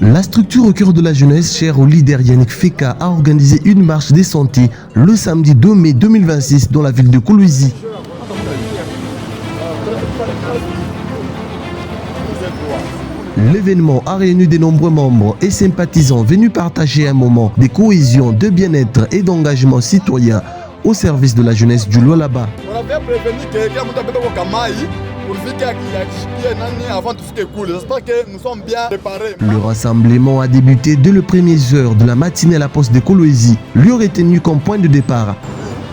La structure au cœur de la jeunesse, chère au leader Yannick Feka, a organisé une marche des santé le samedi 2 mai 2026 dans la ville de Kolwezi. L'événement a réuni de nombreux membres et sympathisants venus partager un moment de cohésion, de bien-être et d'engagement citoyen au service de la jeunesse du Lualaba. On avait prévenu que quelqu'un au Kamaï pour dire j'espère que nous sommes bien préparés. Le rassemblement a débuté dès les premières heures de la matinée à la poste de Kolwezi, lui aurait tenu comme point de départ.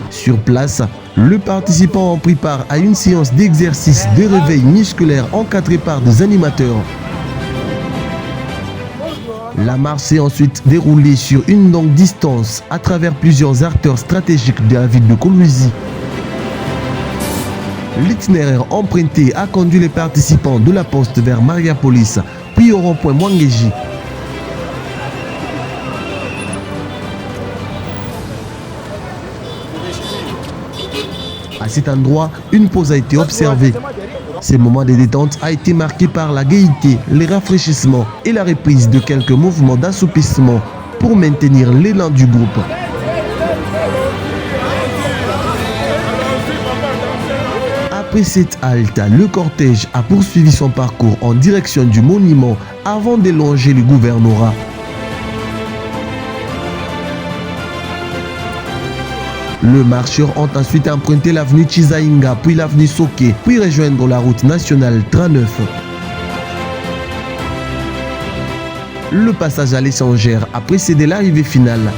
Sur place, les participants ont pris part à une séance d'exercice de réveil musculaire encadrée par des animateurs. La marche s'est ensuite déroulée sur une longue distance à travers plusieurs acteurs stratégiques de la ville de Kolwezi. L'itinéraire emprunté a conduit les participants de la poste vers Mariapolis, puis au rond-point Mwangeji. À cet endroit, une pause a été observée. Ce moment de détente a été marqué par la gaieté, les rafraîchissements et la reprise de quelques mouvements d'assoupissement pour maintenir l'élan du groupe. Après cette halte, le cortège a poursuivi son parcours en direction du monument avant de longer le gouvernorat. Les marcheurs ont ensuite emprunté l'avenue Chizainga, puis l'avenue Soke, puis rejoindre la route nationale 39. Le passage à l'échangère a précédé l'arrivée finale.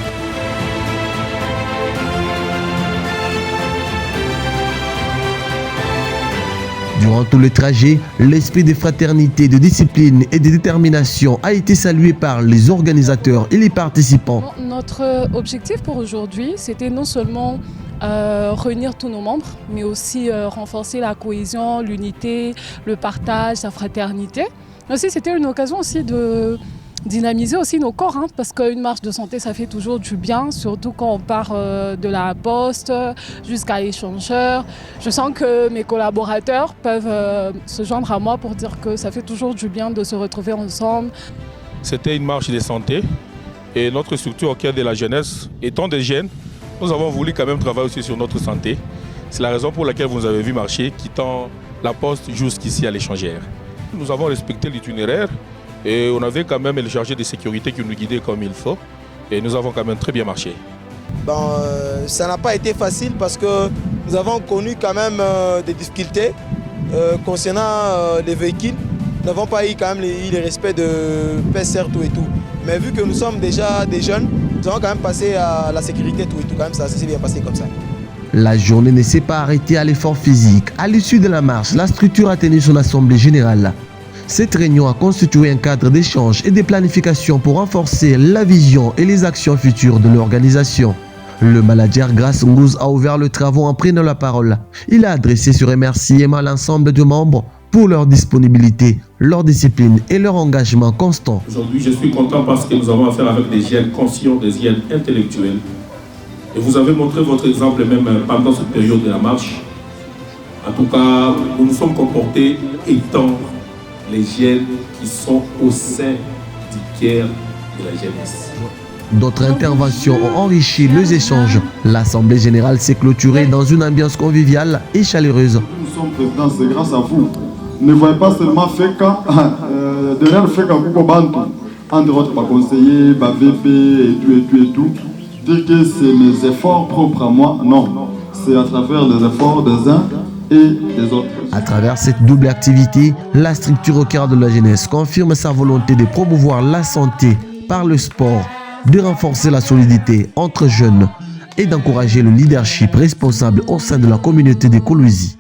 Durant tout le trajet, l'esprit de fraternité, de discipline et de détermination a été salué par les organisateurs et les participants. Notre objectif pour aujourd'hui, c'était non seulement réunir tous nos membres, mais aussi renforcer la cohésion, l'unité, le partage, la fraternité. Aussi, c'était une occasion aussi de dynamiser aussi nos corps, parce qu'une marche de santé, ça fait toujours du bien, surtout quand on part de la poste jusqu'à l'échangeur. Je sens que mes collaborateurs peuvent se joindre à moi pour dire que ça fait toujours du bien de se retrouver ensemble. C'était une marche de santé et notre structure au cœur de la jeunesse, étant des jeunes, nous avons voulu quand même travailler aussi sur notre santé. C'est la raison pour laquelle vous nous avez vu marcher, quittant la poste jusqu'ici à l'échangère. Nous avons respecté l'itinéraire. Et on avait quand même le chargé de sécurité qui nous guidait comme il faut. Et nous avons quand même très bien marché. Ça n'a pas été facile parce que nous avons connu quand même des difficultés concernant les véhicules. Nous n'avons pas eu quand même le respect de PCR tout et tout. Mais vu que nous sommes déjà des jeunes, nous avons quand même passé à la sécurité tout et tout. Quand même, ça s'est bien passé comme ça. La journée ne s'est pas arrêtée à l'effort physique. À l'issue de la marche, la structure a tenu son assemblée générale. Cette réunion a constitué un cadre d'échange et de planification pour renforcer la vision et les actions futures de l'organisation. Le manager Grace Ngouz a ouvert le travaux en prenant la parole. Il a adressé ce remerciement à l'ensemble des membres pour leur disponibilité, leur discipline et leur engagement constant. Aujourd'hui, je suis content parce que nous avons affaire avec des jeunes conscients, des jeunes intellectuels. Et vous avez montré votre exemple même pendant cette période de la marche. En tout cas, nous nous sommes comportés étant les jeunes qui sont au sein du cœur de la jeunesse. D'autres interventions ont enrichi les échanges. L'Assemblée générale s'est clôturée dans une ambiance conviviale et chaleureuse. Nous sommes présidents, c'est grâce à vous. Ne voyez pas seulement Feka, derrière Feka, entre autres, ma conseiller, ma VP et tout. Dire que c'est mes efforts propres à moi, non. C'est à travers les efforts des uns et des autres. À travers cette double activité, la structure au cœur de la jeunesse confirme sa volonté de promouvoir la santé par le sport, de renforcer la solidité entre jeunes et d'encourager le leadership responsable au sein de la communauté de Kolwezi.